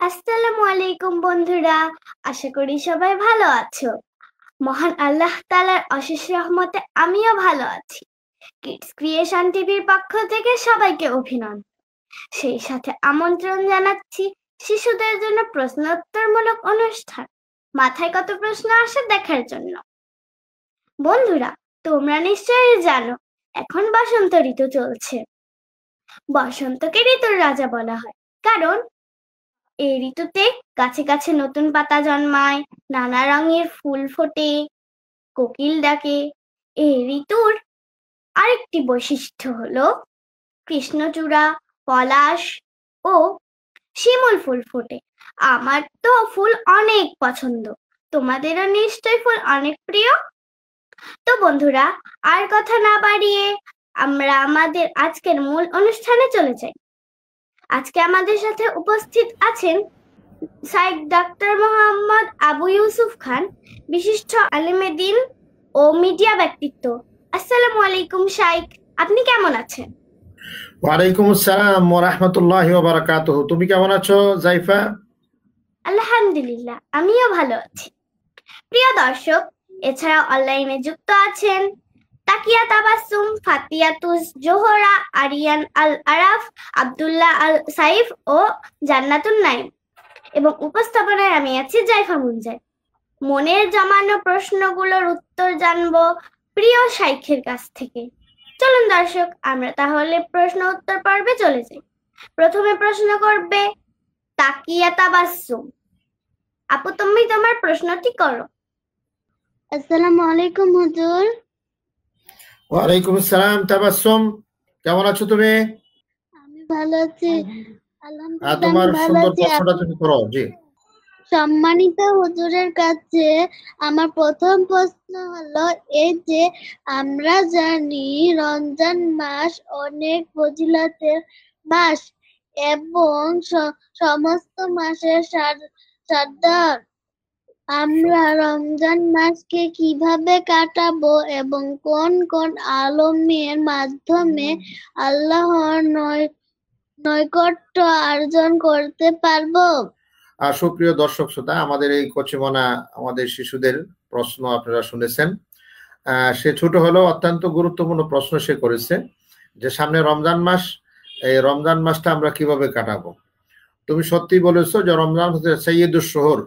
আসসালামু আলাইকুম বন্ধুরা, আশা করি সবাই ভালো আছো। মহান আল্লাহ তাআলার অশেষ রহমতে আমিও ভালো আছি। কিডস ক্রিয়েশন টিভির পক্ষ থেকে সবাইকে অভিনন্দন, সেই সাথে আমন্ত্রণ জানাচ্ছি শিশুদের জন্য প্রশ্নোত্তরমূলক অনুষ্ঠান মাথায় কত প্রশ্ন আসে দেখার জন্য। বন্ধুরা, তোমরা নিশ্চয়ই জানো এখন বসন্ত ঋতু চলছে। বসন্তকে ঋতুর রাজা বলা হয়, কারণ এই ঋতুতে গাছে গাছে নতুন পাতা জন্মায়, নানা রঙের ফুল ফোটে, কোকিল ডাকে। এই ঋতুর আরেকটি বৈশিষ্ট্য হলো কৃষ্ণচূড়া, পলাশ ও শিমুল ফুল ফোটে। আমার তো ফুল অনেক পছন্দ, তোমাদেরও নিশ্চয়ই ফুল অনেক প্রিয়। তো বন্ধুরা, আর কথা না বাড়িয়ে আমরা আমাদের আজকের মূল অনুষ্ঠানে চলে যাই। আজকে আমাদের সাথে উপস্থিত আছেন শাইখ ডাক্তার মোহাম্মদ আবু ইউসুফ খান, বিশিষ্ট আলেমে দ্বীন ও মিডিয়া ব্যক্তিত্ব। আসসালামু আলাইকুম শাইখ, আপনি কেমন আছেন? ওয়ালাইকুম আসসালাম ওয়া রাহমাতুল্লাহি ওয়া বারাকাতুহু। তুমি কেমন আছো জাইফা? আলহামদুলিল্লাহ, আমিও ভালো আছি। প্রিয় দর্শক, এছাড়াও অনলাইনে যুক্ত আছেন তাকিয়া তাবাসসুম, ফাতিয়াতুজ জোহরা, আরিয়ান আল আরাফ, আব্দুল্লাহ আল সাইফ ও জান্নাতুন নাইম, এবং উপস্থাপনায় আমি আছি জাইফা মুনজাই। মনের জমানো প্রশ্নগুলোর উত্তর জানবো প্রিয় শাইখের কাছ থেকে। চলুন দর্শক, আমরা তাহলে প্রশ্ন উত্তর পর্বে চলে যাই। প্রথমে প্রশ্ন করবে তাকিয়া তাবাসসুম। আপু, তুমি তোমার প্রশ্নটি করো। আসসালামু আলাইকুম হুজুর। ওয়ালাইকুম আসসালাম তাবাসসুম, কেমন আছো তুমি? আমি ভালো আছি, আলহামদুলিল্লাহ। তোমার আমি ভালো সুন্দর আছি। প্রশ্নটা তুমি করো। জি, সম্মানিত হুজুরের কাছে আমার প্রথম প্রশ্ন হলো এই যে আমরা জানি রমজান মাস অনেক ফজিলতের মাস এবং সমস্ত মাসের সর্দার। আমরা রমজান মাসকে কিভাবে কাটাবো এবং কোন কোন আলমের মাধ্যমে আল্লাহর নৈকট্য অর্জন করতে পারবো? সুপ্রিয় দর্শক শ্রোতা, আমাদের এই কচিমনা আমাদের শিশুদের প্রশ্ন আপনারা শুনেছেন। সে ছোট হলেও অত্যন্ত গুরুত্বপূর্ণ প্রশ্ন সে করেছে যে সামনে রমজান মাস, এই রমজান মাসটা আমরা কিভাবে কাটাবো। তুমি সত্যি বলেছো যে রমজান হচ্ছে সৈয়দুশ শহর,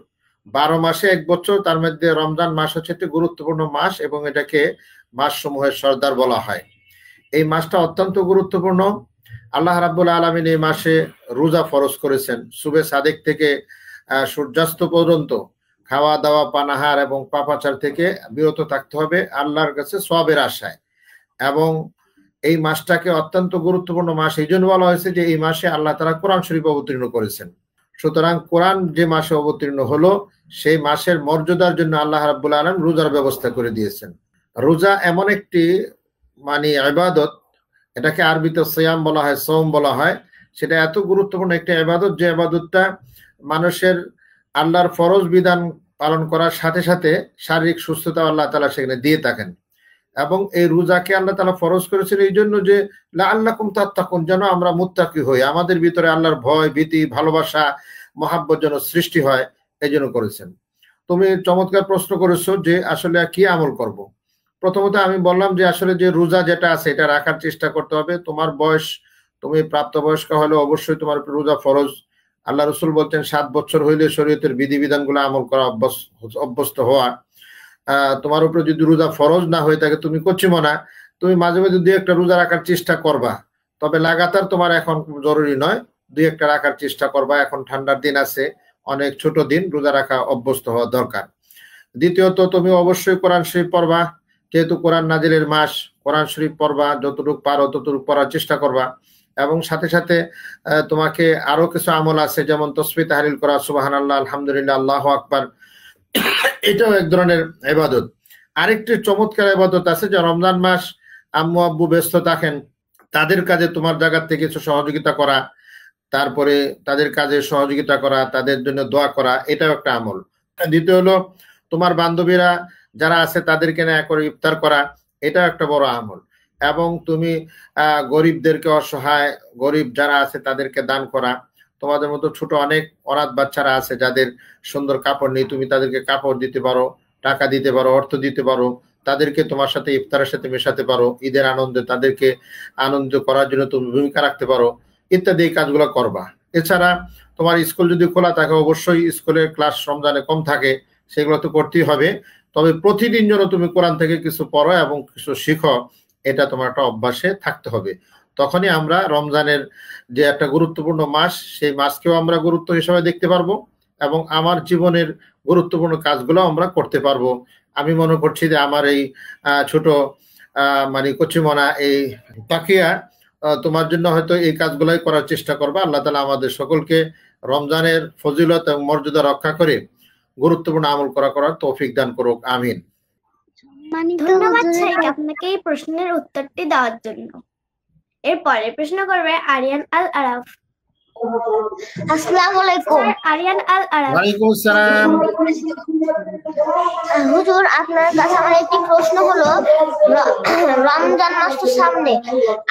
12 মাসে 1 বছর, তার মধ্যে রমজান মাস হচ্ছে একটি গুরুত্বপূর্ণ মাস এবং এটাকে মাস সমূহের সর্দার বলা হয়। এই মাসটা অত্যন্ত গুরুত্বপূর্ণ। আল্লাহ রাব্বুল আলামিন এই মাসে রোজা ফরজ করেছেন। সুবে সাদেক থেকে সূর্যাস্ত পর্যন্ত খাওয়া দাওয়া, পানাহার এবং পাপাচার থেকে বিরত থাকতে হবে আল্লাহর কাছে সওয়াবের আশায়। এবং এই মাসটাকে অত্যন্ত গুরুত্বপূর্ণ মাস এই জন্য বলা হয়েছে যে এই মাসে আল্লাহ তাআলা কোরআন শরীফ অবতীর্ণ করেছেন। সুতরাং কোরআন যে মাসে অবতীর্ণ হলো সেই মাসের মর্যাদার জন্য আল্লাহ রাব্বুল আলামিন রোজার ব্যবস্থা করে দিয়েছেন। রোজা এমন একটি ইবাদত, এটাকে আরবিতে সিয়াম বলা হয়, সওম বলা হয়। সেটা এত গুরুত্বপূর্ণ একটা ইবাদত যে ইবাদতটা মানুষের আল্লাহর ফরজ বিধান পালন করার সাথে সাথে শারীরিক সুস্থতা আল্লাহ তাআলা সেখানে দিয়ে থাকেন। এবং এই রোজাকে আল্লাহ তাআলা ফরজ করেছেন এই জন্য যে লাআল্লাকুম তাত্তাকুন, যেন আমরা মুত্তাকি হই, আমাদের ভিতরে আল্লাহর ভয়, ভীতি, ভালোবাসা, মহাব্বত যেন সৃষ্টি হয়, এই জন্য করেছেন। তুমি চমৎকার প্রশ্ন করেছো যে আসলে কি আমল করব। প্রথমত আমি বললাম যে আসলে যে রোজা যেটা আছে এটা রাখার চেষ্টা করতে হবে। তোমার বয়স, তুমি প্রাপ্তবয়স্ক হলে অবশ্যই তোমার রোজা ফরজ। আল্লাহ রসুল বলছেন 7 বছর হইলে শরীয়তের বিধিবিধানগুলো আমল করা অভ্যস্ত হওয়া। তোমার উপরে যদি রোজা ফরজ না হয়ে থাকে, তুমি কচিমনা, তুমি মাঝে মাঝে 2-1টা রোজা রাখার চেষ্টা করবা, তবে লাগাতার তোমার এখন জরুরি নয়। 2-1টা রাখার চেষ্টা করবা, এখন ঠান্ডার দিন আছে, অনেক ছোট দিন, রোজা রাখা অভ্যস্ত হওয়া দরকার। দ্বিতীয়ত, তুমি অবশ্যই কোরআন শরীফ পড়বা, যেহেতু কোরআন নাজিলের মাস। কোরআন শরীফ পড়বা, যতটুকু পারো ততটুকু পড়ার চেষ্টা করবা। এবং সাথে সাথে তোমাকে আরো কিছু আমল আছে, যেমন তসবিহ তাহলিল করা, সুবহানাল্লাহ, আলহামদুলিল্লাহ, আল্লাহু আকবার, এটাও এক ধরনের ইবাদত। আরেকটি চমৎকার ইবাদত আছে যে রমজান মাস আম্মু আব্বু ব্যস্ত থাকেন, তাদের কাজে তোমার জায়গা থেকে কিছু সহযোগিতা করা, তারপরে তাদের কাজে সহযোগিতা করা, তাদের জন্য দোয়া করা, এটাও একটা আমল। দ্বিতীয় হলো তোমার বান্ধবীরা যারা আছে তাদেরকে না করে ইফতার করা, এটাও একটা বড় আমল। এবং তুমি গরিবদেরকে, অসহায় গরিব যারা আছে তাদেরকে দান করা। তোমাদের মতো ছোট অনেক অনাথ বাচ্চারা আছে যাদের সুন্দর কাপড় নেই, তুমি তাদেরকে কাপড় দিতে পারো, টাকা দিতে পারো, অর্থ দিতে পারো, তাদেরকে তোমার সাথে ইফতারের সাথে মেশাতে পারো, ঈদের আনন্দে তাদেরকে আনন্দ করার জন্য তুমি ভূমিকা রাখতে পারো, ইত্যাদি এই কাজগুলো করবা। এছাড়া তোমার স্কুল যদি খোলা থাকে, অবশ্যই স্কুলের ক্লাস রমজানে কম থাকে, সেগুলো তো করতেই হবে। তবে প্রতিদিন যেন তুমি কোরআন থেকে কিছু পড়ো এবং কিছু শিখো, এটা তোমার একটা অভ্যাসে থাকতে হবে। তখনই আমরা রমজানের যে একটা গুরুত্বপূর্ণ মাস, সেই মাসকেও আমরা গুরুত্ব হিসেবে দেখতে পারবো এবং আমার জীবনের গুরুত্বপূর্ণ কাজগুলো আমরা করতে পারবো। আমি মনে করছি যে আমার এই ছোট মানে কচিমনা এই তাকিয়া তোমার জন্য হয়তো এই কাজগুলাই করার চেষ্টা করবা। আল্লাহ তাআলা আমাদের সকলকে রমজানের ফজিলত এবং মর্যাদা রক্ষা করে গুরুত্বপূর্ণ আমল করার তৌফিক দান করুক, আমিন। ধন্যবাদ শাইখ আপনাকে এই প্রশ্নের উত্তরটি দেওয়ার জন্য। এরপরে প্রশ্ন করবে আরিয়ান আল আরাফ। আসসালামু আলাইকুম। আরিয়ান আল আরাফ। ওয়ালাইকুম আসসালাম। হুজুর, আপনার কাছে আমার একটি প্রশ্ন হলো, রমজান মাস তো সামনে,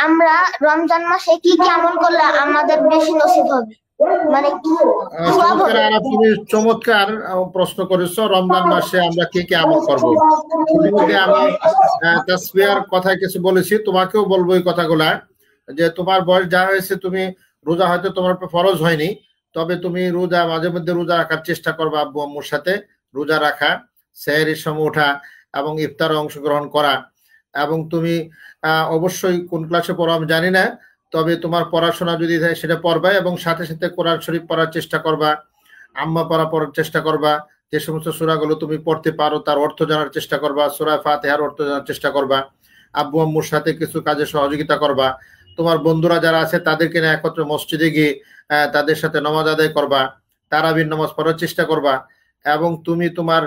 আমরা রমজান মাসে কি কি আমল করলে আমাদের বেশি নসিব হবে, মানে কি সওয়াব হবে? তুমি চমৎকার প্রশ্ন করেছো। রমজান মাসে আমরা কি কি আমল করব? ইতিমধ্যে আমি তাসবিহার কথা কিছু বলেছি, তোমাকেও বলবো এই কথাগুলা, যে তোমার বয়স যা হয়েছে, তুমি রোজা হয়তো তোমার ফরজ হয়নি, তবে তুমি রোজা মাঝে মধ্যে রোজা রাখার চেষ্টা করবা, আব্বু আম্মুর সাথে রোজা রাখা, সেহরির সময় ওঠা এবং ইফতারে অংশগ্রহণ করা। এবং তুমি অবশ্যই কোন ক্লাসে পড়ো আমি জানি না, তবে তোমার পড়াশোনা যদি থাকে সেটা পড়বা এবং সাথে সাথে কোরআন শরীফ পড়ার চেষ্টা করবা, আম্মা পড়ার চেষ্টা করবা, যে সমস্ত সূরাগুলো তুমি পড়তে পারো তার অর্থ জানার চেষ্টা করবা, সূরা ফাতিহার অর্থ জানার চেষ্টা করবা, আব্বু আম্মুর সাথে কিছু কাজে সহযোগিতা করবা, তোমার বন্ধুরা যারা আছে তাদেরকে নিয়ে একত্রে মসজিদে গিয়ে তাদের সাথে নামাজ আদায় করবা, তারাবির নামাজ পড়ার চেষ্টা করবা এবং তুমি তোমার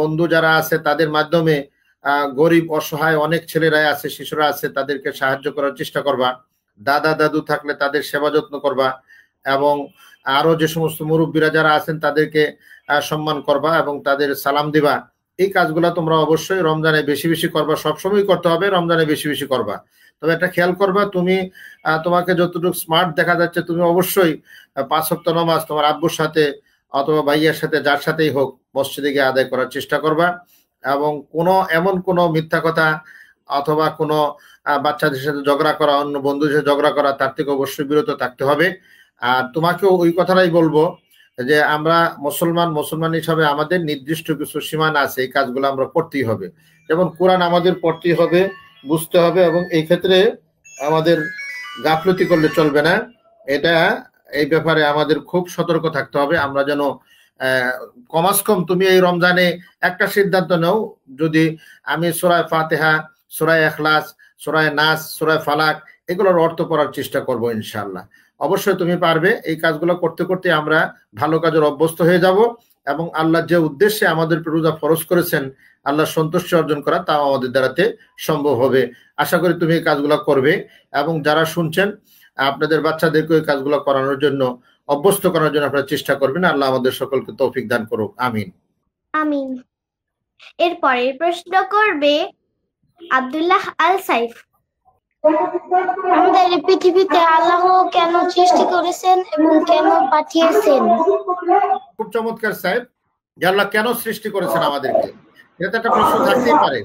বন্ধু যারা আছে তাদের মাধ্যমে গরিব অসহায় অনেক ছেলেরা আছে, শিশুরা আছে, তাদেরকে সাহায্য করার চেষ্টা করবা, দাদা দাদু থাকলে তাদের সেবা যত্ন করবা এবং আরো যে সমস্ত মুরব্বীরা যারা আছেন তাদেরকে সম্মান করবা এবং তাদের সালাম দিবা। এই কাজগুলো তোমরা অবশ্যই রমজানে বেশি বেশি করবা, সবসময় করতে হবে, রমজানে বেশি বেশি করবা। তবে একটা খেয়াল করবা, তুমি তোমাকে যতটুকু স্মার্ট দেখা যাচ্ছে, তুমি অবশ্যই 5 ওয়াক্ত নামাজ তোমার আব্বুর সাথে অথবা ভাইয়ের সাথে যার সাথেই হোক মসজিদে গিয়ে আদায় করার চেষ্টা করবা এবং এমন কোনো মিথ্যা কথা অথবা কোনো বাচ্চাদের সাথে ঝগড়া করা, অন্য বন্ধুদের সাথে ঝগড়া করা, তার থেকে অবশ্যই বিরত থাকতে হবে। আর তোমাকেও ওই কথাটাই বলবো যে আমরা মুসলমান হিসাবে আমাদের নির্দিষ্ট কিছু সীমানা আছে, এই কাজগুলো আমরা করতেই হবে। যেমন কোরআন আমাদের পড়তেই হবে, বুঝতে হবে এবং এই ক্ষেত্রে আমাদের গাফলতি করলে চলবে না। এই ব্যাপারে আমাদের খুব সতর্ক থাকতে হবে। আমরা যেন কমাস কম তুমি এই রমজানে একটা সিদ্ধান্ত নাও, যদি আমি সূরা ফাতিহা, সূরা ইখলাস, সূরা নাস, সূরা ফালাক এগুলোর অর্থ পড়ার চেষ্টা করব ইনশাআল্লাহ। অবশ্যই তুমি পারবে। এই কাজগুলো করতে করতে আমরা ভালো কাজের অভ্যস্ত হয়ে যাব এবং আল্লাহ যে উদ্দেশ্যে আমাদের রোজা ফরজ করেছেন, আল্লাহ সন্তুষ্টি অর্জন করা, তাও আমাদের দ্বারাতে সম্ভব হবে। আশা করি তুমি এই কাজগুলো করবে এবং যারা শুনছেন আপনাদের বাচ্চাদেরকে এই কাজগুলো করানোর জন্য, অভ্যস্ত করার জন্য আপনারা চেষ্টা করবেন। আল্লাহ আমাদের সকলকে তৌফিক দান করুক, আমিন। আমিন। এরপরে প্রশ্ন করবে আব্দুল্লাহ আল সাইফ। আমাদের পৃথিবীতে আল্লাহ কেন সৃষ্টি করেছেন এবং কেন পাঠিয়েছেন? খুব চমৎকার সাহেব, যে আল্লাহ কেন সৃষ্টি করেছেন আমাদেরকে, এটা একটা প্রশ্ন থাকতেই পারে।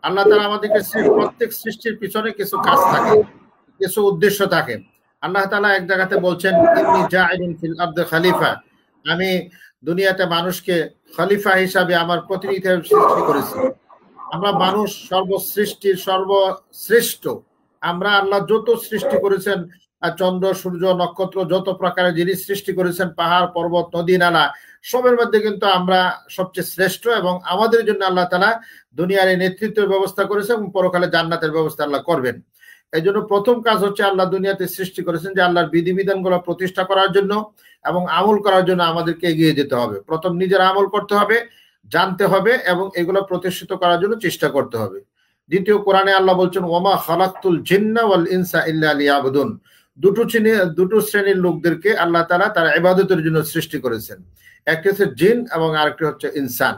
আল্লাহ তাআলা আমাদেরকে প্রত্যেক সৃষ্টির পিছনে কিছু কাজ থাকে, কিছু উদ্দেশ্য থাকে। আল্লাহ তাআলা এক জায়গাতে বলছেন, ইন্নী জাইলুন ফিল আরদি খলিফা, আমি দুনিয়াতে মানুষকে খলিফা হিসাবে আমার প্রতিনিধি সৃষ্টি করেছি। আমরা মানুষ সর্বসৃষ্টির সর্বশ্রেষ্ঠ। আমরা আল্লাহ যত সৃষ্টি করেছেন, চন্দ্র সূর্য নক্ষত্র যত প্রকারের জিনিস সৃষ্টি করেছেন, পাহাড় পর্বত নদী নালা, সবের মধ্যে কিন্তু আমরা সবচেয়ে শ্রেষ্ঠ এবং আমাদের জন্য আল্লাহ তাআলা দুনিয়ার এই নেতৃত্বের ব্যবস্থা করেছেন এবং পরকালে জান্নাতের ব্যবস্থা আল্লাহ করবেন। এই জন্য প্রথম কাজ হচ্ছে আল্লাহ দুনিয়াতে সৃষ্টি করেছেন যে আল্লাহর বিধিবিধানগুলো প্রতিষ্ঠা করার জন্য এবং আমল করার জন্য আমাদেরকে এগিয়ে যেতে হবে। প্রথম নিজের আমল করতে হবে, জানতে হবে এবং এগুলো প্রতিষ্ঠিত করার জন্য চেষ্টা করতে হবে। দ্বিতীয়, কোরআনে আল্লাহ বলছেন, ওয়ামা খালাকতুল জিন্না ওয়াল ইনসা ইল্লা লিয়াবুদুন, দুটো শ্রেণীর লোকদেরকে আল্লাহ তাআলা তার ইবাদতের জন্য সৃষ্টি করেছেন। একটি হচ্ছে জিন এবং আরেকটি হচ্ছে ইনসান।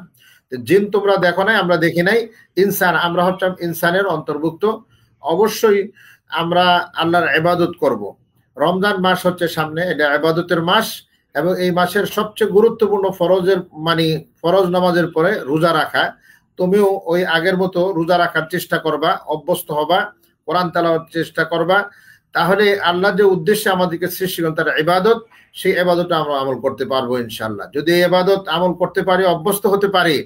জিন তোমরা দেখো নাই, আমরা দেখি নাই। ইনসান, আমরা হচ্ছি ইনসানের অন্তর্ভুক্ত। অবশ্যই আমরা আল্লাহর ইবাদত করব। রমজান মাস হচ্ছে সামনে, এটা ইবাদতের মাস, এবং এই মাসের সবচেয়ে গুরুত্বপূর্ণ ফরজ নামাজের পরে রোজা রাখা। তুমিও ওই আগের মতো রোজা রাখার চেষ্টা করবা, অভ্যস্ত হবা, কোরআন তেলাওয়াতের চেষ্টা করবা। তাহলে আল্লাহ যে উদ্দেশ্যে আমাদেরকে সৃষ্টি করেন তার ইবাদত, সেই ইবাদতটা আমরা আমল করতে পারবো ইনশাআল্লাহ। যদি এই ইবাদত আমল করতে পারি, অভ্যস্ত হতে পারি,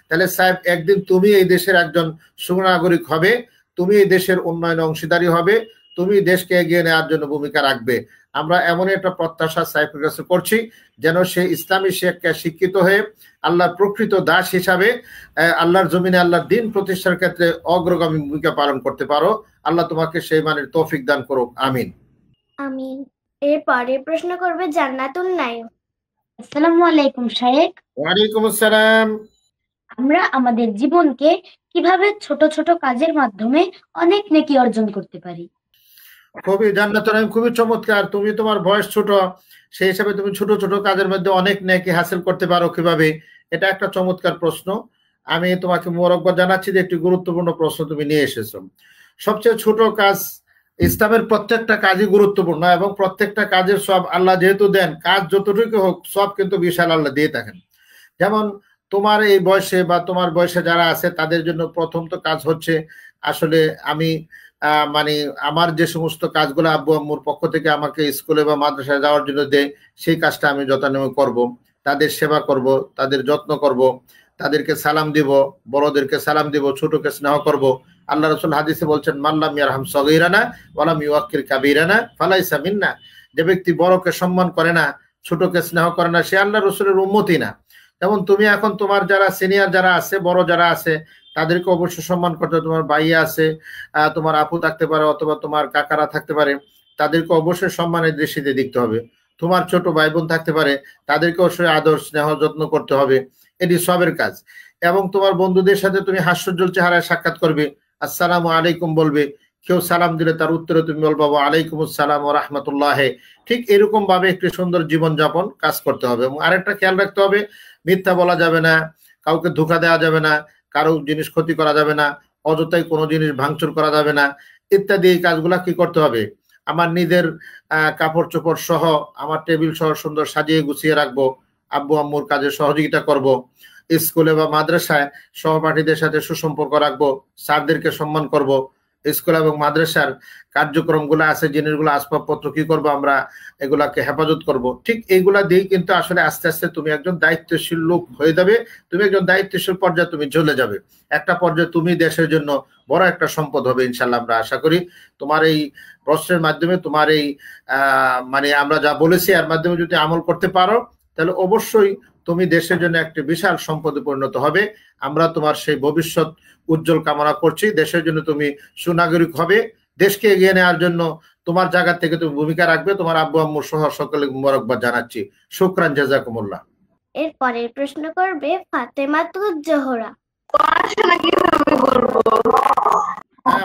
তাহলে সাহেব একদিন তুমি এই দেশের একজন সুনাগরিক হবে, তুমি এই দেশের উন্নয়নে অংশীদারি হবে, তুমি দেশকে এগিয়ে নেওয়ার জন্য ভূমিকা রাখবে। আমরা এমন একটা প্রত্যাশা সাইফের কাছে করছি, যেন সে ইসলামী শিক্ষিত হয়ে আল্লাহর প্রকৃত দাস হিসাবে আল্লাহর জমিনে আল্লাহর দিন প্রতিষ্ঠার ক্ষেত্রে অগ্রগামী ভূমিকা পালন করতে পারো। আল্লাহ তোমাকে সেই মানের তৌফিক দান করুক, আমিন। আমিন। এরপরে প্রশ্ন করবে জান্নাতুন নাইম। আসসালামু আলাইকুম শায়েখ। ওয়ালাইকুম আসসালাম। আমরা আমাদের জীবনকে কিভাবে ছোট ছোট কাজের মাধ্যমে অনেক নেকি অর্জন করতে পারি? খুবই জান্নাতুন নাইম, খুবই চমৎকার। তুমি তোমার বয়স ছোট, সেই হিসাবে তুমি ছোট ছোট কাজের মধ্যে অনেক নেকি হাসিল করতে পারো কিভাবে, এটা একটা চমৎকার প্রশ্ন। আমি তোমাকে মোবারকবাদ জানাচ্ছি যে একটি গুরুত্বপূর্ণ প্রশ্ন তুমি নিয়ে এসেছো। সবচেয়ে ছোট কাজ, ইসলামের প্রত্যেকটা কাজই গুরুত্বপূর্ণ, এবং প্রত্যেকটা কাজের সব আল্লাহ যেহেতু দেন, কাজ যতটুকু হোক সব কিন্তু বিশাল আল্লাহ দিয়ে থাকেন। যেমন তোমার এই বয়সে বা তোমার বয়সে যারা আছে তাদের জন্য প্রথম তো কাজ হচ্ছে, আসলে আমি মানে আমার যে সমস্ত কাজগুলো আব্বু আম্মুর পক্ষ থেকে আমাকে স্কুলে বা মাদ্রাসায় যাওয়ার জন্য দেয়, সেই কাজটা আমি যথানিয়মে করব, তাদের সেবা করব, তাদের যত্ন করব, তাদেরকে সালাম দিব, বড়দেরকে সালাম দিব, ছোটকে স্নেহ করব। আল্লাহ রাসূল হাদিসে বলছেন, মাল্লাম ইয়ারহাম সগীরানা ওয়ালাম ইউয়াক্কির কাবীরানা ফালাইসা মিন্না। যে ব্যক্তি বড়কে সম্মান করে না, ছোটকে স্নেহ করে না, সে আল্লাহ রাসূলের উম্মতি না। যেমন তুমি এখন তোমার যারা সিনিয়র যারা আছে, বড় যারা আছে, তাদেরকে অবশ্যই সম্মান করতে হবে। তোমার ভাই আছে, তোমার আপু থাকতে পারে, অথবা তোমার কাকারা থাকতে পারে, তাদেরকে অবশ্যই সম্মানের দৃষ্টিতে দেখতে হবে। তোমার ছোট ভাই বোন থাকতে পারে, তাদেরকে অবশ্যই আদর স্নেহ যত্ন করতে হবে, এটি সবের কাজ। এবং তোমার বন্ধুদের সাথে তুমি হাস্যোজ্জ্বল চেহারায় সাক্ষাৎ করবে, আসসালামু আলাইকুম বলবে, কেউ সালাম দিলে তার উত্তরে তুমি বলবা ওয়া আলাইকুম আসসালাম ওয়া রাহমাতুল্লাহ। ঠিক এরকম ভাবে একটি সুন্দর জীবনযাপন কাজ করতে হবে। এবং আরেকটা খেয়াল রাখতে হবে, মিথ্যা বলা যাবে না, কাউকে ধোঁকা দেওয়া যাবে না, কারো জিনিস ক্ষতি করা যাবে না, অযথাই কোনো জিনিস ভাঙচুর করা যাবে না, ইত্যাদি। এই কাজগুলা কি করতে হবে, আমার নিজের কাপড় চোপড় সহ আমার টেবিল সহ সুন্দর সাজিয়ে গুছিয়ে রাখবো, আব্বু আম্মুর কাজে সহযোগিতা করব, স্কুলে বা মাদ্রাসায় সহপাঠীদের সাথে সুসম্পর্ক রাখবো, স্যারদেরকে সম্মান করব, স্কুল এবং মাদ্রাসার কার্যক্রমগুলো আছে, জিনিসগুলো আসবাবপত্র কি করব আমরা, এগুলাকে হেফাজত করব। ঠিক এইগুলা দিয়েই কিন্তু আসলে আস্তে আস্তে তুমি একজন দায়িত্বশীল লোক হয়ে যাবে, তুমি একজন দায়িত্বশীল পর্যায়ে তুমি চলে যাবে। একটা পর্যায়ে তুমি দেশের জন্য বড় একটা সম্পদ হবে ইনশাল্লাহ। আমরা আশা করি তোমার এই প্রশ্নের মাধ্যমে, তোমার এই মানে আমরা যা বলেছি এর মাধ্যমে যদি আমল করতে পারো, তাহলে অবশ্যই তুমি দেশের জন্য একটি বিশাল সম্পদে পরিণত হবে। আমরা তোমার সেই ভবিষ্যৎ উজ্জ্বল কামনা করছি। দেশের জন্য তুমি সুনাগরিক হবে, দেশকে এগিয়ে নেওয়ার জন্য তোমার জায়গা থেকে তুমি ভূমিকা রাখবে। তোমার আব্বু আম্মু সহ সকলে মোবারকবাদ জানাচ্ছি। শুকরান, জাযাকুমুল্লাহ। এরপরে প্রশ্ন করবে ফাতেমাতুজ জোহরা।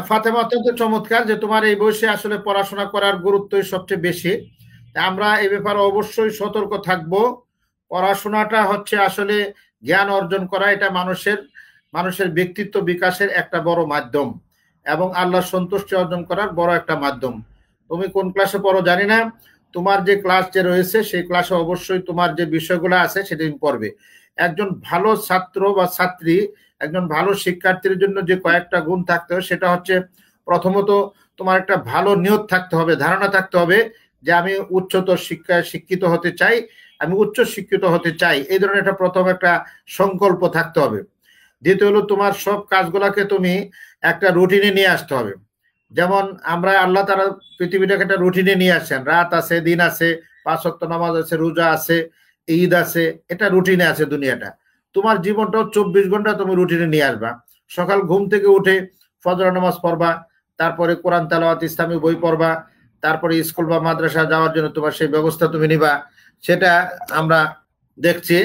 ফাতেমা, অত্যন্ত চমৎকার যে তোমার এই বয়সে আসলে পড়াশোনা করার গুরুত্বই সবচেয়ে বেশি। আমরা এই ব্যাপারে অবশ্যই সতর্ক থাকব। পড়াশোনাটা হচ্ছে আসলে জ্ঞান অর্জন করা, এটা মানুষের ব্যক্তিত্ব বিকাশের একটা বড় মাধ্যম, এবং আল্লাহর সন্তুষ্টি অর্জন করার বড় একটা মাধ্যম। তুমি কোন ক্লাসে পড়ো জানি না, তোমার যে ক্লাস যে রয়েছে সেই ক্লাসে অবশ্যই তোমার যে বিষয়গুলো আছে সেটা তুমি পড়বে। একজন ভালো ছাত্র বা ছাত্রী, একজন ভালো শিক্ষার্থীর জন্য যে কয়েকটা গুণ থাকতে হবে, সেটা হচ্ছে প্রথমত তোমার একটা ভালো নিয়ত থাকতে হবে, ধারণা থাকতে হবে যে আমি উচ্চতর শিক্ষায় শিক্ষিত হতে চাই, আমি উচ্চ শিক্ষিত হতে চাই, এই ধরনের একটা প্রথম একটা সংকল্প থাকতে হবে। দ্বিতীয় হলো তোমার সব কাজগুলাকে তুমি একটা রুটিনে নিয়ে আসতে হবে। যেমন আমরা আল্লাহ তাআলা পৃথিবীটাকে একটা রুটিনে নিয়ে আসছেন, রাত আছে, দিন আছে, 5 ওয়াক্ত নামাজ আছে, রোজা আছে, ঈদ আছে, এটা রুটিনে আছে দুনিয়াটা। তোমার জীবনটাও 24 ঘন্টা তুমি রুটিনে নিয়ে আসবা। সকাল ঘুম থেকে উঠে ফজর নামাজ পড়বা, তারপরে কোরআন তেলাওয়াত, ইসলামী বই পড়বা, তারপরে স্কুল বা মাদ্রাসা যাওয়ার জন্য তোমার সেই ব্যবস্থা তুমি নিবা। সেটা আমরা দেখছি,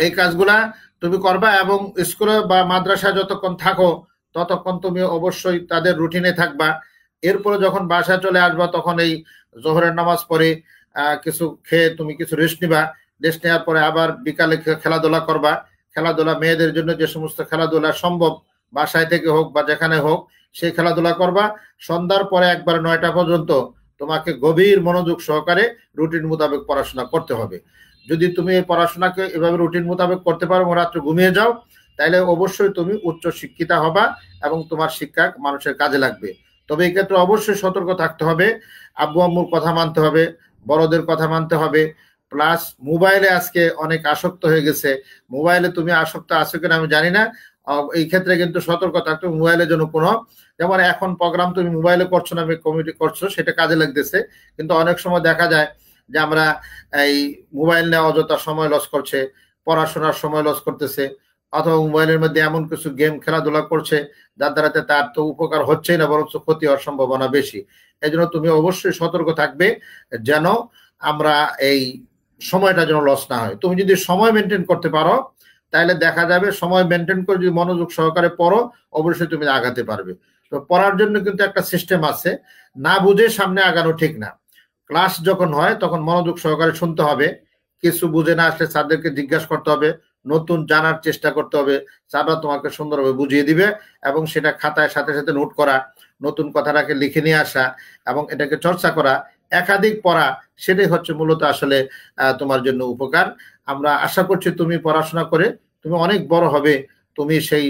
এই কাজগুলা তুমি করবা। এবং স্কুলে বা মাদ্রাসা যতক্ষণ থাকো ততক্ষণ তুমি অবশ্যই তাদের রুটিনে থাকবা। এরপরে যখন বাসায় চলে আসবা তখন এই জোহরের নামাজ পড়ে কিছু খেয়ে তুমি কিছু রেস্ট নিবা। রেস্ট নেওয়ার পরে আবার বিকালে খেলাধুলা করবা। খেলাধুলা, মেয়েদের জন্য যে সমস্ত খেলাধুলা সম্ভব বাসায় থেকে হোক বা যেখানে হোক সেই খেলাধুলা করবা। সন্ধ্যার পরে একবার 9টা পর্যন্ত তোমাকে গভীর মনোযোগ সহকারে রুটিন মোতাবেক পড়াশোনা করতে হবে। যদি তুমি এই পড়াশোনাকে এভাবে রুটিন মোতাবেক করতে পারো, রাত্রে ঘুমিয়ে যাও, তাহলে অবশ্যই তুমি উচ্চ শিক্ষিতা হবা এবং তোমার শিক্ষা মানুষের কাজে লাগবে। তবে এই ক্ষেত্রে অবশ্যই সতর্ক থাকতে হবে, আব্বু আম্মুর কথা মানতে হবে, বড়দের কথা মানতে হবে। প্লাস মোবাইলে আজকে অনেক আসক্ত হয়ে গেছে, মোবাইলে তুমি আসক্ত আছো কিনা আমি জানি না, এই ক্ষেত্রে কিন্তু সতর্ক থাকতে হবে। মোবাইলের জন্য কোনো, যেমন এখন প্রোগ্রাম তুমি মোবাইলে করছো না, কমিটি করছো, সেটা কাজে লাগতেছে, কিন্তু অনেক সময় দেখা যায় যে আমরা এই মোবাইল নিয়ে অযথা সময় লস করছে, পড়াশোনার সময় লস করতেছে, অথবা মোবাইলের মধ্যে এমন কিছু গেম খেলাধুলা করছে যার দ্বারাতে তার তো উপকার হচ্ছেই না, বরঞ্চ ক্ষতি হওয়ার সম্ভাবনা বেশি। এই জন্য তুমি অবশ্যই সতর্ক থাকবে যেন আমরা এই সময়টা যেন লস না হয়। তুমি যদি সময় মেনটেন করতে পারো তাহলে দেখা যাবে সময় মেনটেন করে যদি মনোযোগ সহকারে পড়ো, অবশ্যই তুমি আগাতে পারবে। তো পড়ার জন্য কিন্তু একটা সিস্টেম আছে, না বুঝে সামনে আগানো ঠিক না। ক্লাস যখন হয় তখন মনোযোগ সহকারে শুনতে হবে, কিছু বুঝে না আসলে স্যারদেরকে জিজ্ঞাসা করতে হবে, নতুন জানার চেষ্টা করতে হবে, স্যাররা তোমাকে সুন্দরভাবে বুঝিয়ে দিবে, এবং সেটা খাতায় সাথে সাথে নোট করা, নতুন কথাটাকে লিখে নিয়ে আসা এবং এটাকে চর্চা করা, একাধিক পড়া, সেটাই হচ্ছে মূলত আসলে তোমার জন্য উপকার। আমরা আশা করছি তুমি পড়াশোনা করে তুমি অনেক বড় হবে, তুমি সেই,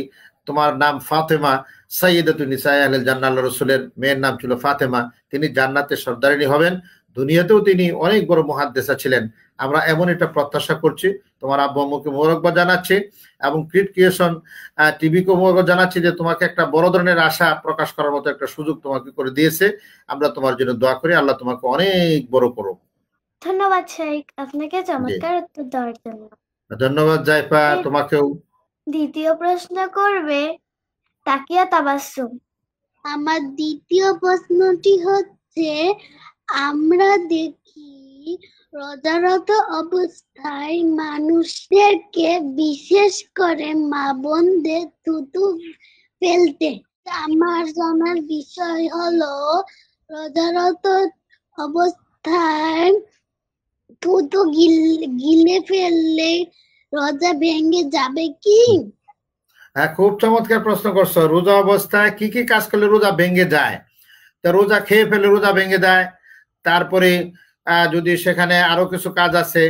তোমার নাম ফাতেমা, সাইয়্যিদাতুন নিসায়ে আহলিল জান্নাহ, আল্লাহর রাসূলের মেয়ের নাম ছিল ফাতেমা, তিনি জান্নাতের সর্দারিনী হবেন, দুনিয়াতেও তিনি অনেক বড় মুহাদ্দিসা ছিলেন। আমরা এমন একটা প্রত্যাশা করছি। তোমার আব্বু আম্মুকে মোবারকবাদ জানাচ্ছি এবং ক্রিট ক্রিয়েশন টিভিকে মোবারকবাদ জানাচ্ছি যে তোমাকে একটা বড় ধরনের আশা প্রকাশ করার মতো একটা সুযোগ তোমাকে করে দিয়েছে। আমরা তোমার জন্য দোয়া করি, আল্লাহ তোমাকে অনেক বড় করুক। ধন্যবাদ শাইখ আপনাকে চমৎকার উত্তর দেওয়ার জন্য। ধন্যবাদ জাইফা, তোমাকেও। দ্বিতীয় প্রশ্ন করবে তাকিয়া তাবাসসুম। আমার দ্বিতীয় প্রশ্নটি হচ্ছে, আমরা দেখি রোজারত অবস্থায় মানুষদেরকে, বিশেষ করে মা বোনদের থুতু ফেলতে। আমার জানার বিষয় হলো, রোজারত অবস্থায় থুতু গিলে ফেললে রোজা ভেঙে যাবে কি? হ্যাঁ, খুব চমৎকার প্রশ্ন করছো। রোজা অবস্থায় কি কি কাজ করলে রোজা ভেঙে যায়? তো রোজা খেয়ে ফেলে রোজা ভেঙে যায়, তারপরে যদি সেখানে আরো কিছু কাজ আছে,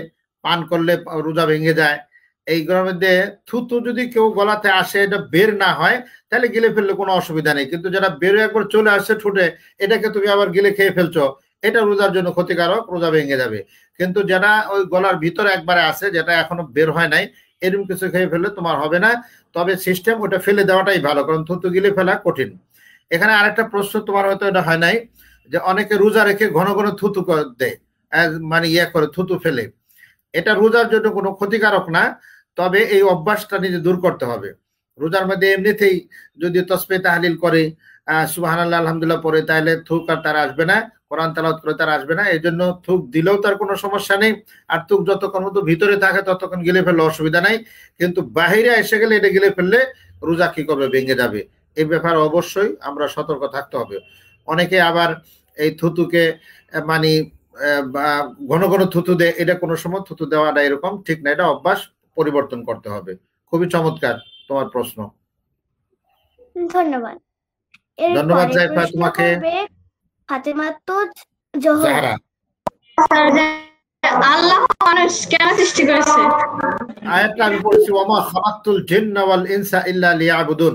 পান করলে রোজা ভেঙে যায়। এইগুলোর মধ্যে থুতু যদি কেউ গলাতে আসে, এটা বের না হয়, তাহলে গিলে ফেললে কোনো অসুবিধা নেই। কিন্তু যারা বেরো একবার চলে আসছে ঠুটে, এটাকে তুমি আবার গিলে খেয়ে ফেলছো, এটা রোজার জন্য ক্ষতিকারক, রোজা ভেঙে যাবে। কিন্তু যারা ওই গলার ভিতরে একবারে আছে, যেটা এখনো বের হয় নাই, এরকম কিছু খেয়ে ফেললে তোমার হবে না। তবে সিস্টেম ওটা ফেলে দেওয়াটাই ভালো, কারণ থুতু গিলে ফেলা কঠিন। এখানে আরেকটা প্রশ্ন তোমার হয়তো এটা হয় নাই, যে অনেকে রোজা রেখে ঘন ঘন থুতু দেয়, মানে করে থুতু ফেলে। এটা রোজার জন্য কোনো ক্ষতিকারক না, তবে এই অভ্যাসটা নিজে দূর করতে হবে। রোজার মধ্যে এমনিতেই যদি তসবিহ তাহলিল করে, সুবহানাল্লাহ আলহামদুলিল্লাহ পড়ে, তাহলে থুক আর তার আসবে না, কোরআন তেলাওয়াত করে তার আসবে না। এই জন্য থুক দিলেও তার কোনো সমস্যা নেই, আর থুক যতক্ষণ মতো ভিতরে থাকে ততক্ষণ গিলে ফেললে অসুবিধা নাই। কিন্তু বাহিরে এসে গেলে এটা গিলে ফেললে রোজা কি করবে, ভেঙে যাবে। এই ব্যাপারে অবশ্যই আমরা সতর্ক থাকতে হবে। অনেকে আবার এই থুতুকে মানে ঘন ঘন থুতু দেয়, এটা কোনো সময় থুতু দেওয়াটা এরকম ঠিক না, এটা অভ্যাস পরিবর্তন করতে হবে। খুবই চমৎকার তোমার প্রশ্ন। ধন্যবাদ। ধন্যবাদ জাইফা তোমাকে। ফাতেমা তুজ জোহরা। আল্লাহ মানুষ কেন সৃষ্টি করেছে? আয়াতটা আমি পড়েছি, ওয়ামা খালাকতুল জিন্না ওয়াল ইনসা ইল্লা লিয়াবুদুন।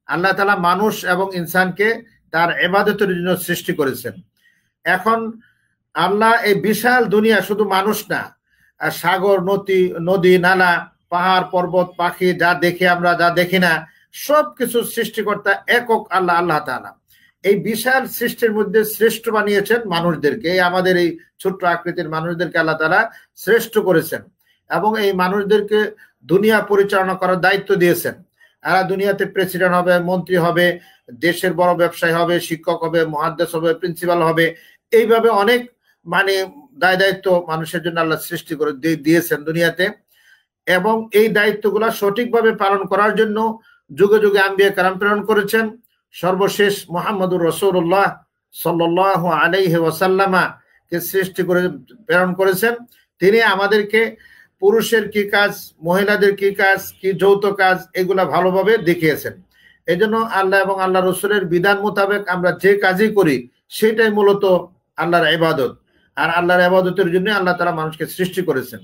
আল্লাহ তাআলা মানুষ এবং ইনসানকে তার ইবাদতের জন্য সৃষ্টি করেছেন। এখন আল্লাহ এই বিশাল দুনিয়া, শুধু মানুষ না, সাগর, নদী নালা, পাহাড় পর্বত, পাখি, যা দেখি আমরা, যা দেখি না, সবকিছু সৃষ্টিকর্তা একক আল্লাহ, আল্লাহ তাআলা। এই বিশাল সৃষ্টির মধ্যে শ্রেষ্ঠ বানিয়েছেন মানুষদেরকে। এই আমাদের এই ছোট্ট আকৃতির মানুষদেরকে আল্লাহ তাআলা শ্রেষ্ঠ করেছেন, এবং এই মানুষদেরকে দুনিয়া পরিচালনা করার দায়িত্ব দিয়েছেন। এরা দুনিয়াতে প্রেসিডেন্ট হবে, মন্ত্রী হবে, দেশের বড় ব্যবসায়ী হবে, শিক্ষক হবে, মুহাদ্দিস হবে, প্রিন্সিপাল হবে, এইভাবে অনেক মানে দায় দায়িত্ব মানুষের জন্য আল্লাহ সৃষ্টি করে দিয়েছেন দুনিয়াতে। এবং এই দায়িত্বগুলো সঠিকভাবে পালন করার জন্য যুগে যুগে আম্বিয়া কেরাম প্রেরণ করেছেন। সর্বশেষ মুহাম্মদুর রাসূলুল্লাহ সাল্লাল্লাহু আলাইহি ওয়াসাল্লামা কে সৃষ্টি করে প্রেরণ করেছেন। তিনি আমাদেরকে পুরুষের কি কাজ, মহিলাদের কি কাজ, কি যৌথ কাজ, এগুলা ভালোভাবে দেখিয়েছেন। এই জন্য আল্লাহ এবং আল্লাহ রসুলের বিধান মোতাবেক আমরা যে কাজই করি সেটাই মূলত আল্লাহর ইবাদত, আর আল্লাহর ইবাদতের জন্য আল্লাহ তাআলা মানুষকে সৃষ্টি করেছেন।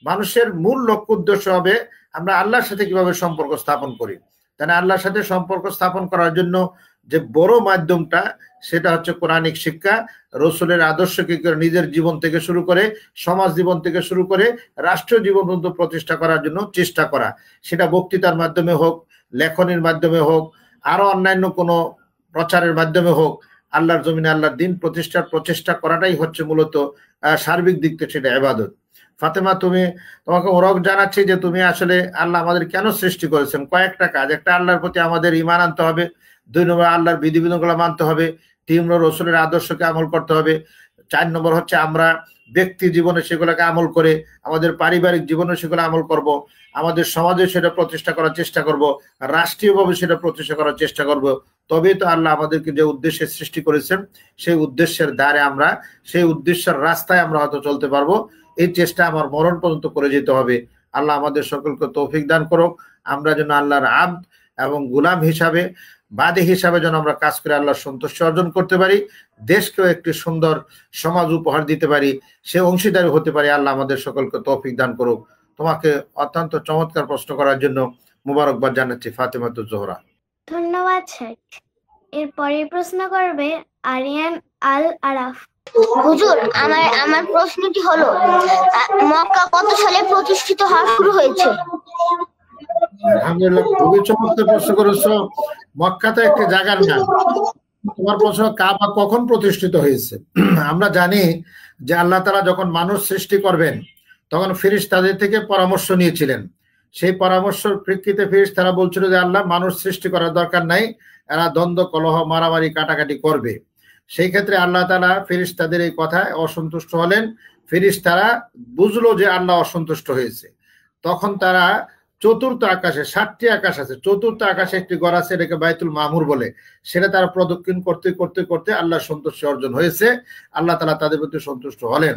মানুষের মূল লক্ষ্য উদ্দেশ্য হবে আমরা আল্লাহর সাথে কিভাবে সম্পর্ক স্থাপন করি। তাহলে আল্লাহর সাথে সম্পর্ক স্থাপন করার জন্য যে বড় মাধ্যমটা সেটা হচ্ছে কোরআনিক শিক্ষা, রসুলের আদর্শকে নিজের জীবন থেকে শুরু করে, সমাজ জীবন থেকে শুরু করে রাষ্ট্রীয় জীবন পর্যন্ত প্রতিষ্ঠা করার জন্য চেষ্টা করা। সেটা বক্তৃতার মাধ্যমে হোক, লেখনের মাধ্যমে হোক, আরো অন্যান্য কোনো প্রচারের মাধ্যমে হোক, আল্লাহর জমিনে আল্লাহর দিন প্রতিষ্ঠার প্রচেষ্টা করাটাই হচ্ছে মূলত সার্বিক দিক থেকে সেটা ইবাদত। ফাতেমা, তোমাকে ওরক জানাচ্ছি যে তুমি আসলে আল্লাহ আমাদের কেন সৃষ্টি করেছেন। কয়েকটা কাজ, একটা আল্লাহর প্রতি আমাদের ঈমান আনতে হবে, 2 নম্বর আল্লাহর বিধিবিধানগুলো মানতে হবে, 3 নম্বর রসুলের আদর্শকে আমল করতে হবে, 4 নম্বর হচ্ছে আমরা ব্যক্তি জীবনে সেগুলোকে আমল করে আমাদের পারিবারিক জীবনে সেগুলো আমল করব, আমাদের সমাজে সেটা প্রতিষ্ঠা করার চেষ্টা করব, রাষ্ট্রীয়ভাবে সেটা প্রতিষ্ঠা করার চেষ্টা করব। তবেই তো আল্লাহ আমাদেরকে যে উদ্দেশ্যে সৃষ্টি করেছেন সেই উদ্দেশ্যের দ্বারে আমরা, সেই উদ্দেশ্যের রাস্তায় আমরা হয়তো চলতে পারবো। এই চেষ্টা আমার মরণ পর্যন্ত করে যেতে হবে। আল্লাহ আমাদের সকলকে তৌফিক দান করুক, আমরা যেন আল্লাহর আব্দ এবং গোলাম হিসাবে, বাদী হিসাবে যেন আমরা কাজ করে আল্লাহর সন্তুষ্টি অর্জন করতে পারি, দেশকেও একটি সুন্দর সমাজ উপহার দিতে পারি, সে অংশীদারি হতে পারি। আল্লাহ আমাদের সকলকে তৌফিক দান করুক। তোমাকে অত্যন্ত চমৎকার প্রশ্ন করার জন্য মুবারকবাদ জানাচ্ছি ফাতেমাতুজ জোহরা। ধন্যবাদ স্যার। এরপরে প্রশ্ন করবে আরিয়ান আল আরাফ। হুজুর, আমার প্রশ্নটি হলো, মক্কা কত সালে প্রতিষ্ঠিত হওয়া শুরু হয়েছে? আলহামদুলিল্লাহ, খুবই চমৎকার প্রশ্ন করেছো। মক্কা তো একটি জায়গার নাম। তোমার প্রশ্ন কাবা কখন প্রতিষ্ঠিত হয়েছে। আমরা জানি যে আল্লাহ তাআলা যখন মানুষ সৃষ্টি করবেন তখন ফেরেশতাদের থেকে পরামর্শ নিয়েছিলেন। সেই পরামর্শের প্রেক্ষিতে ফেরেশতারা বলছিল যে আল্লাহ, মানুষ সৃষ্টি করার দরকার নাই, এরা দ্বন্দ্ব কলহ মারামারি কাটাকাটি করবে। সেই ক্ষেত্রে আল্লাহ তাআলা ফেরেশতাদের এই কথায় অসন্তুষ্ট হলেন। ফেরেশতারা বুঝলো যে আল্লাহ অসন্তুষ্ট হয়েছে। তখন তারা চতুর্থ আকাশে, 7টি আকাশ আছে, চতুর্থ আকাশে একটি ঘর আছে, এটাকে বাইতুল মামুর বলে, সেটা তারা প্রদক্ষিণ করতে করতে করতে আল্লাহ সন্তুষ্টি অর্জন হয়েছে। আল্লাহ তাআলা তাদের প্রতি সন্তুষ্ট হলেন।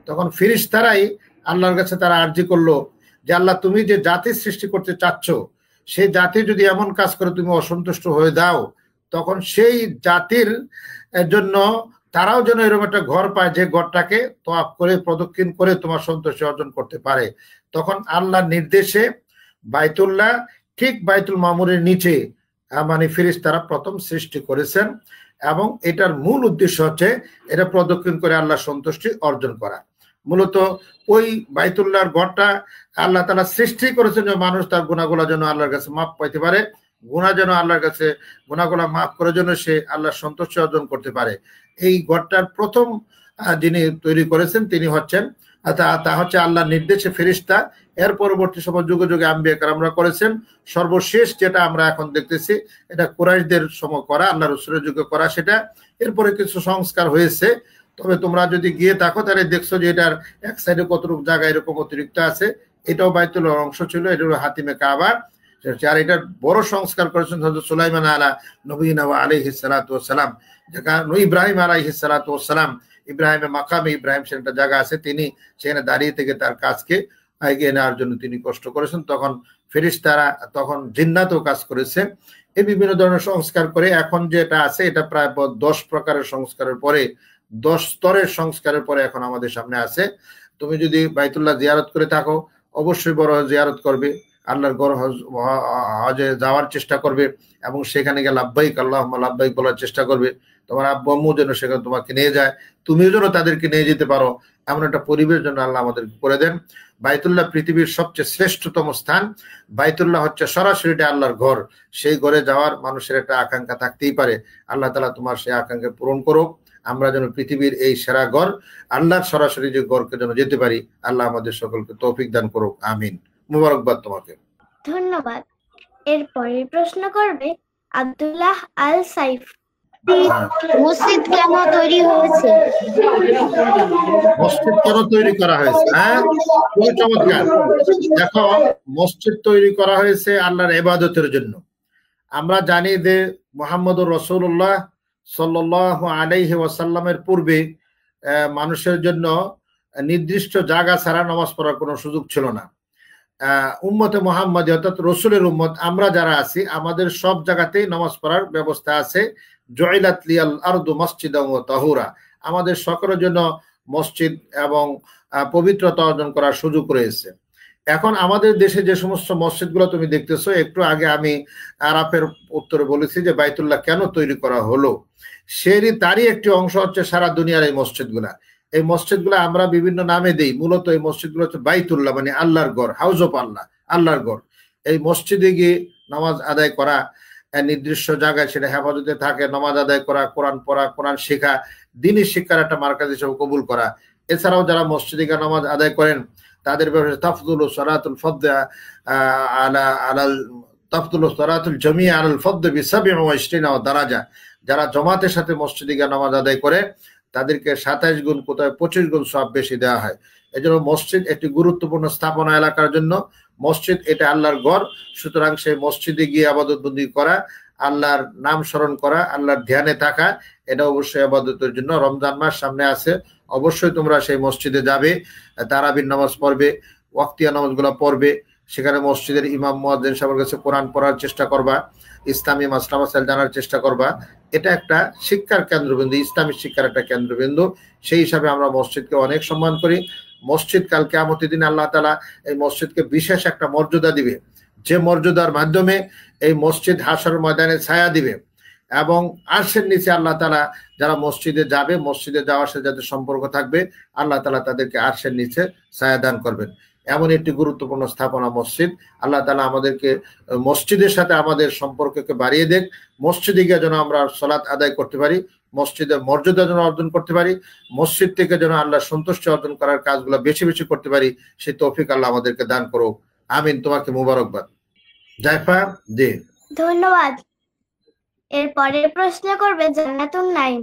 তখন ফেরেশতারাই আল্লাহর কাছে তারা আরজি করলো যে আল্লাহ, তুমি যে জাতি সৃষ্টি করতে চাচ্ছ সেই জাতি যদি এমন কাজ করে তুমি অসন্তুষ্ট হয়ে দাও, তখন সেই জাতির জন্য তারাও যেন এরকম একটা ঘর পায় যে ঘরটাকে তওয়াফ করে প্রদক্ষিণ করে তোমার সন্তুষ্টি অর্জন করতে পারে। তখন আল্লাহর নির্দেশে বাইতুল্লাহ ঠিক বাইতুল মামুরের নিচে মানে ফেরেশতারা প্রথম সৃষ্টি করেছেন, এবং এটার মূল উদ্দেশ্য হচ্ছে এটা প্রদক্ষিণ করে আল্লাহ সন্তুষ্টি অর্জন করা। মূলত ওই বাইতুল্লাহর ঘরটা আল্লাহ তাআলা সৃষ্টি করেছেন যে মানুষ তার গুনাহগুলো যেন আল্লাহর কাছে মাফ পাইতে পারে, গুনাহ যেন আল্লাহর কাছে গুনাহগুলো মাফ করার জন্য সে আল্লাহর সন্তুষ্টি অর্জন করতে পারে। এই ঘরটার প্রথম যিনি তৈরি করেছেন তিনি হচ্ছেন, তা হচ্ছে আল্লাহর নির্দেশে ফেরেশতা। এর পরবর্তী সময় যুগে যুগে আম্বিয়া কেরামরা করেছেন। সর্বশেষ যেটা আমরা এখন দেখতেছি এটা কুরাইশদের সময় করা, আল্লাহ রাসূলের যুগে করা সেটা। এরপরে কিছু সংস্কার হয়েছে, তবে তোমরা যদি গিয়ে থাকো তাহলে দেখছো যে এটার এক সাইডে কতটুকু জায়গা এরকম অতিরিক্ত আছে। এটাও বাইতুল্লাহর অংশ ছিল, এটা হলো হাতিমে কাবা। আর এটার বড় সংস্কার করেছেন হযরত সুলাইমান আলা নবীনা ওয়া আলাইহিস সালাতু ওয়াস সালাম, ইব্রাহিম আলাইহিস সালাতু ওয়াস সালাম, ইব্রাহিমের মাকামে ইব্রাহিম সে একটা জায়গা আছে, তিনি সেখানে দাঁড়িয়ে থেকে তার কাজকে এগিয়ে নেওয়ার জন্য তিনি কষ্ট করেছেন। তখন ফেরেশতারা, তখন জিন্নাতও কাজ করেছে। এই বিভিন্ন ধরনের সংস্কার করে এখন যেটা আছে এটা প্রায় 10 প্রকারের সংস্কারের পরে, 10 স্তরের সংস্কারের পরে এখন আমাদের সামনে আছে। তুমি যদি বাইতুল্লাহ জিয়ারত করে থাকো অবশ্যই বড় জিয়ারত করবে, আল্লাহর ঘর হজে যাওয়ার চেষ্টা করবে, এবং সেখানে গিয়ে লাব্বাইক আল্লাহুম্মা লাব্বাইক বলার চেষ্টা করবে। তোমার আব্বু আম্মু যেন সেখানে তোমাকে নিয়ে যায়, তুমিও যেন তাদেরকে নিয়ে যেতে পারো, এমন একটা পরিবেশ যেন আল্লাহ আমাদেরকে করে দেন। বাইতুল্লাহ পৃথিবীর সবচেয়ে শ্রেষ্ঠতম স্থান। বাইতুল্লাহ হচ্ছে সরাসরি আল্লাহর ঘর। সেই ঘরে যাওয়ার মানুষের একটা আকাঙ্ক্ষা থাকতেই পারে। আল্লাহ তাআলা তোমার সেই আকাঙ্ক্ষা পূরণ করুক। আমরা যেন পৃথিবীর এই সেরা ঘর আল্লাহর সরাসরি যে ঘরকে যেন যেতে পারি, আল্লাহ আমাদের সকলকে তৌফিক দান করুক। আমিন। মুবারকবাদ তোমাকে। ধন্যবাদ। এরপরে প্রশ্ন করবে আব্দুল্লাহ আল সাইফ। মসজিদ কেন তৈরি হয়েছে? মসজিদ কেন তৈরি করা হয়েছে? হ্যাঁ, খুবই চমৎকার। দেখো, মসজিদ তৈরি করা হয়েছে আল্লাহর ইবাদতের জন্য। আমরা জানি যে মুহাম্মদুর রাসূলুল্লাহ সাল্লাল্লাহু আলাইহি ওয়াসাল্লামের পূর্বে মানুষের জন্য নির্দিষ্ট জায়গা ছাড়া নামাজ পড়ার কোনো সুযোগ ছিল না। উম্মতে মুহাম্মাদী অর্থাৎ রসুলের উম্মত আমরা যারা আছি, আমাদের সব জায়গাতেই নামাজ পড়ার ব্যবস্থা আছে। জুইলাত লিয়াল আরদু মাসজিদান ওয়া তাহুরা, আমাদের সকলের জন্য মসজিদ এবং পবিত্রতা অর্জন করার সুযোগ রয়েছে। এখন আমাদের দেশে যে সমস্ত মসজিদগুলো তুমি দেখতেছো, একটু আগে আমি আরাফের উত্তরে বলেছি যে বাইতুল্লাহ কেন তৈরি করা হলো, তারই একটি অংশ হচ্ছে সারা দুনিয়ার এই মসজিদগুলা। এই মসজিদগুলো আমরা বিভিন্ন নামে দেই, মূলত এই মসজিদগুলো হচ্ছে বাইতুল্লাহ, মানে আল্লাহর ঘর, হাউস অফ আল্লাহ, আল্লাহর ঘর। এই মসজিদে গিয়ে নামাজ আদায় করা, নির্দিষ্ট জায়গায় সেটা হেফাজতে থাকে, নামাজ আদায় করা, কোরআন পড়া, কোরআন শেখা, দ্বীনি শিক্ষার একটা মার্কাজ হিসেবে কবুল করা। এছাড়াও যারা মসজিদে গিয়ে নামাজ আদায় করেন তাদের ব্যাপারে তাফদুল সালাতুল ফদ্দ তাফদুল সালাতুল জামিয়া আলাল ফদ্দ বি27 দারাজা। যারা জমাতের সাথে মসজিদে গিয়ে নামাজ আদায় করে তাদেরকে 27 গুণ, কোথায় 25 গুণ সওয়াব বেশি দেওয়া হয়। এজন্য মসজিদ একটি গুরুত্বপূর্ণ স্থাপনা এলাকার জন্য। মসজিদ এটা আল্লাহর ঘর, সুতরাং সেই মসজিদে গিয়ে ইবাদত বন্দি করা, আল্লাহর নাম স্মরণ করা, আল্লাহর ধ্যানে থাকা, এটা অবশ্যই ইবাদতের জন্য। রমজান মাস সামনে আছে, অবশ্যই তোমরা সেই মসজিদে যাবে, তারাবির নামাজ পড়বে, ওয়াক্তিয়া নামাজগুলো পড়বে, সেখানে মসজিদের ইমাম মুয়াজ্জিন সাহেবের কাছে কোরআন পড়ার চেষ্টা করবা, ইসলামী মাসলা মাসাইল জানার চেষ্টা করবা। এটা একটা শিক্ষার কেন্দ্রবিন্দু, ইসলামী শিক্ষার একটা কেন্দ্রবিন্দু। সেই হিসাবে আমরা মসজিদকে অনেক সম্মান করি। মসজিদ কাল কিয়ামতের দিন আল্লাহ তাআলা এই মসজিদকে বিশেষ একটা মর্যাদা দিবে, যে মর্যাদার মাধ্যমে এই মসজিদ হাশরের ময়দানে ছায়া দিবে, এবং আরশের নিচে আল্লাহ তাআলা যারা মসজিদে যাবে, মসজিদে যাওয়ার সাথে যাদের সম্পর্ক থাকবে, আল্লাহ তাআলা তাদেরকে আরশের নিচে ছায়া দান করবেন। এমন একটি গুরুত্বপূর্ণ স্থাপনা মসজিদ। আল্লাহ তাআলা আমাদেরকে মসজিদের সাথে আমাদের সম্পর্ককে বাড়িয়ে দেন। মসজিদে গিয়ে যেন আমরা সালাত আদায় করতে পারি, মসজিদের মর্যাদা যেন অর্জন করতে পারি, মসজিদ থেকে যেন আল্লাহর সন্তুষ্টি অর্জন করার কাজগুলো বেশি বেশি করতে পারি, সেই তৌফিক আল্লাহ আমাদেরকে দান করুক। আমিন। তোমাকে মুবারকবাদ। জাইফা জি। ধন্যবাদ। এরপরে প্রশ্ন করবে জান্নাতুন নাইম।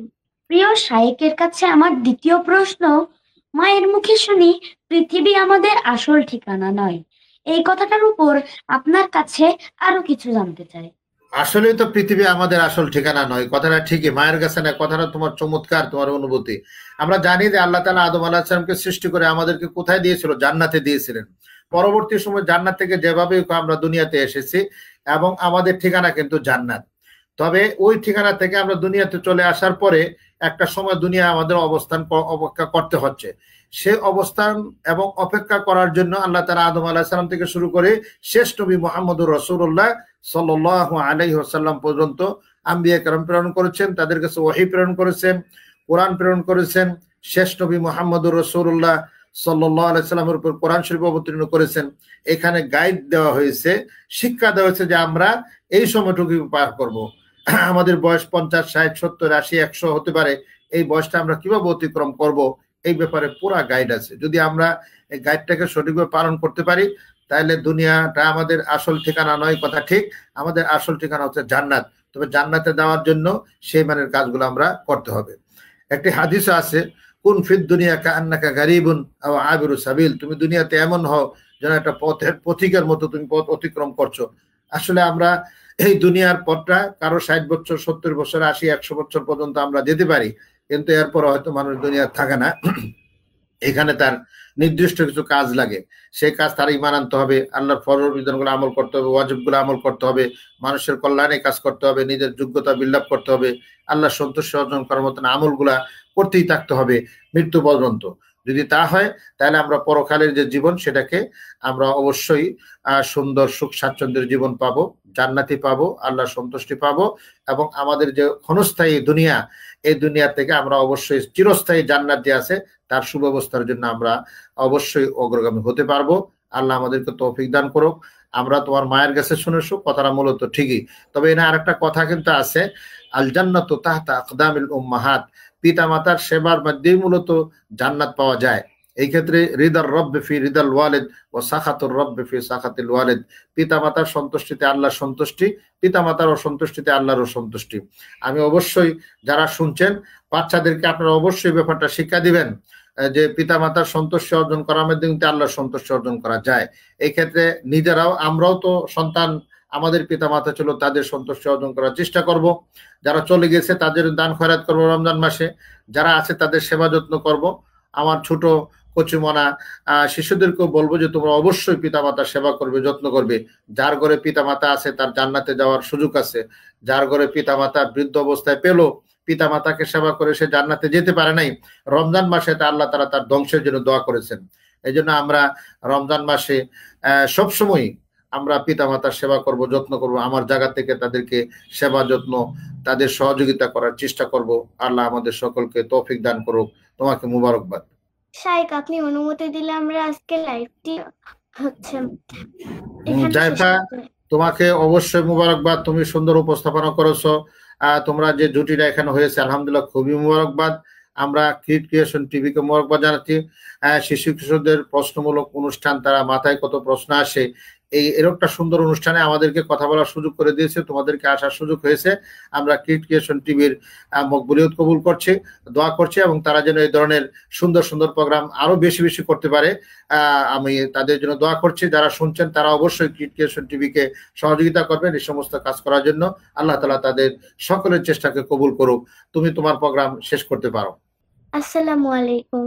প্রিয় শাইখের কাছে আমার দ্বিতীয় প্রশ্ন, মায়ের মুখে শুনি পৃথিবী আমাদের আসল ঠিকানা নয়। এই কথাটার উপর আপনার কাছে আরো কিছু জানতে চাই। আসলে তো পৃথিবী আমাদের আসল ঠিকানা নয়, কথাটা ঠিকই, মায়ের কাছে না, কথাটা তোমার চমৎকার, তোমার অনুভূতি। আমরা জানি যে আল্লাহ তাআলা আদম আলাইহিস সালামকে সৃষ্টি করে আমাদেরকে কোথায় দিয়েছিল? জান্নাতে দিয়েছিলেন। পরবর্তী সময় জান্নাত থেকে যেভাবে আমরা দুনিয়াতে এসেছি, এবং আমাদের ঠিকানা কিন্তু জান্নাত। তবে ওই ঠিকানা থেকে আমরা দুনিয়াতে চলে আসার পরে একটা সময় দুনিয়া আমাদের অবস্থান অপেক্ষা করতে হচ্ছে। সে অবস্থান এবং অপেক্ষা করার জন্য আল্লাহ তাআলা আদম আলাইহিস সালাম থেকে শুরু করে শেষ নবী মুহাম্মদুর রাসূলুল্লাহ সাল্লাল্লাহু আলাইহি ওয়াসাল্লাম পর্যন্ত আম্বিয়া কেরাম প্রেরণ করেছেন, তাদের কাছে ওহী প্রেরণ করেছেন, কোরআন প্রেরণ করেছেন। শেষ নবী মুহাম্মদুর রাসূলুল্লাহ সাল্লাল্লাহু আলাইহি ওয়াসাল্লামের উপর কোরআন শরীফ অবতীর্ণ করেছেন। এখানে গাইড দেওয়া হয়েছে, শিক্ষা দেওয়া হয়েছে যে আমরা এই সময়টুকু পার করব। আমাদের বয়স 50, 60, 70, 80, 100 হতে পারে। এই বয়সটা আমরা কিভাবে অতিক্রম করব, এই ব্যাপারে পুরা গাইড আছে। যদি আমরা এই গাইডটাকে সঠিকভাবে পালন করতে পারি, তাহলে দুনিয়াটা আমাদের আসল ঠিকানা নয়, কথা ঠিক। আমাদের আসল ঠিকানা হচ্ছে জান্নাত। তবে জান্নাতে যাওয়ার জন্য সেই মানের কাজগুলো আমরা করতে হবে। একটি হাদিস আছে, কুন ফিদ দুনিয়া কাআন্নাকা গারিবুন আও আবিরু সাবিল। তুমি দুনিয়াতে এমন হও যেন একটা পথিকের মতো তুমি পথ অতিক্রম করছো। আসলে আমরা এই দুনিয়ার পথটা কারো 60 বছর, 70 বছর, 80, 100 বছর পর্যন্ত আমরা যেতে পারি, কিন্তু এরপর হয়তো মানুষ দুনিয়া থাকে না। এখানে তার নির্দিষ্ট কিছু কাজ লাগে, সেই কাজ তার ঈমান আনতে হবে, আল্লাহর ফরজ বিধানগুলো আমল করতে হবে, ওয়াজিবগুলো আমল করতে হবে, মানুষের কল্যাণে কাজ করতে হবে, নিজের যোগ্যতা বিল্ড আপ করতে হবে, আল্লাহর সন্তুষ্টি অর্জন করার মতন আমলগুলা করতেই থাকতে হবে মৃত্যু পর্যন্ত। যদি তা হয় তাহলে আমরা পরকালের যে জীবন সেটাকে আমরা অবশ্যই সুন্দর সুখ স্বাচ্ছন্দ্যের জীবন পাবো, জান্নাতি পাবো, আল্লাহর সন্তুষ্টি পাবো, এবং আমাদের যে ক্ষণস্থায়ী দুনিয়া, এই দুনিয়া থেকে আমরা অবশ্যই চিরস্থায়ী জান্নাত যে আছে তার সুব্যবস্থার জন্য আমরা অবশ্যই অগ্রগামী হতে পারবো। আল্লাহ আমাদেরকে তৌফিক দান করুক। আমরা তোমার মায়ের কাছে শুনেছো, কথাটা মূলত ঠিকই। তবে এখানে আরেকটা কথা কিন্তু আছে, আল জান্নাতু তাহতা আকদামিল উম্মাহাত। পিতা মাতার সেবার মধ্যেই মূলত জান্নাত পাওয়া যায়। এই ক্ষেত্রে রিদার রব্বি ফি রিদাল ওয়ালিদ ও সাখাতুর রব্বি ফি সাখাতিল ওয়ালিদ। পিতা মাতার সন্তুষ্টিতে আল্লাহর সন্তুষ্টি, পিতা মাতার অসন্তুষ্টিতে আল্লাহর অসন্তুষ্টি। আমি অবশ্যই, যারা শুনছেন বাচ্চাদেরকে আপনারা অবশ্যই ব্যাপারটা শিক্ষা দিবেন যে পিতা মাতার সন্তুষ্টি অর্জন করার মাধ্যমে আল্লাহর সন্তুষ্টি অর্জন করা যায়। এই ক্ষেত্রে নিজেরাও, আমরাও তো সন্তান, আমাদের পিতা মাতা ছিল, তাদের সন্তুষ্টি অর্জন করার চেষ্টা করব। যারা চলে গেছে তাদের দান খয়রাত করব রমজান মাসে, যারা আছে তাদের সেবা যত্ন করব। আমার ছোট কচিমনা শিশুদেরকেও বলবো যে তোমরা অবশ্যই পিতা মাতার সেবা করবে, যত্ন করবে। যার ঘরে পিতা মাতা আছে তার জান্নাতে যাওয়ার সুযোগ আছে। যার ঘরে পিতা মাতা বৃদ্ধ অবস্থায় পেলো, পিতা মাতাকে সেবা করে সে জান্নাতে যেতে পারে নাই, রমজান মাসে তা আল্লাহ তাআলা তার ধ্বংসের জন্য দোয়া করেছেন। এই জন্য আমরা রমজান মাসে সবসময় আমরা পিতা মাতার সেবা করব, যত্ন করব, আমার জায়গা থেকে তাদেরকে সেবা যত্ন, তাদের সহযোগিতা করার চেষ্টা করব। আল্লাহ আমাদের সকলকে তৌফিক দান করুক। তোমাকে মুবারকবাদ। শাইখ, আপনি অনুমতি দিলে আমরা আজকে লাইভটি হচ্ছে এখানে শেষ জায়ফা, করতে পারি। তোমাকে অবশ্যই মুবারকবাদ, তুমি সুন্দর উপস্থাপনা করেছো। তোমরা যে জুটিটা এখানে হয়েছে আলহামদুলিল্লাহ খুবই মুবারকবাদ। আমরা কিড ক্রিয়েশন টিভিকে মুবারকবাদ জানাচ্ছি। শিশু কিশোরদের প্রশ্নমূলক অনুষ্ঠান, তারা মাথায় কত প্রশ্ন আসে, এরকম সুন্দর অনুষ্ঠানে আমাদেরকে কথা বলার সুযোগ করে দিয়েছে, তোমাদেরকে আসার সুযোগ হয়েছে। আমরা কিড ক্রিয়েশন টিভির মকবুলিয়ত কবুল করছি, দোয়া করছি, এবং তারা যেন এই ধরনের সুন্দর সুন্দর প্রোগ্রাম আরো বেশি বেশি করতে পারে আমি তাদের জন্য দোয়া করছি। যারা শুনছেন তারা অবশ্যই কিড ক্রিয়েশন টিভিকে সহযোগিতা করবেন এই সমস্ত কাজ করার জন্য। আল্লাহ তাআলা তাদের সকলের চেষ্টাকে কবুল করুক। তুমি তোমার প্রোগ্রাম শেষ করতে পারো। আসসালামু আলাইকুম।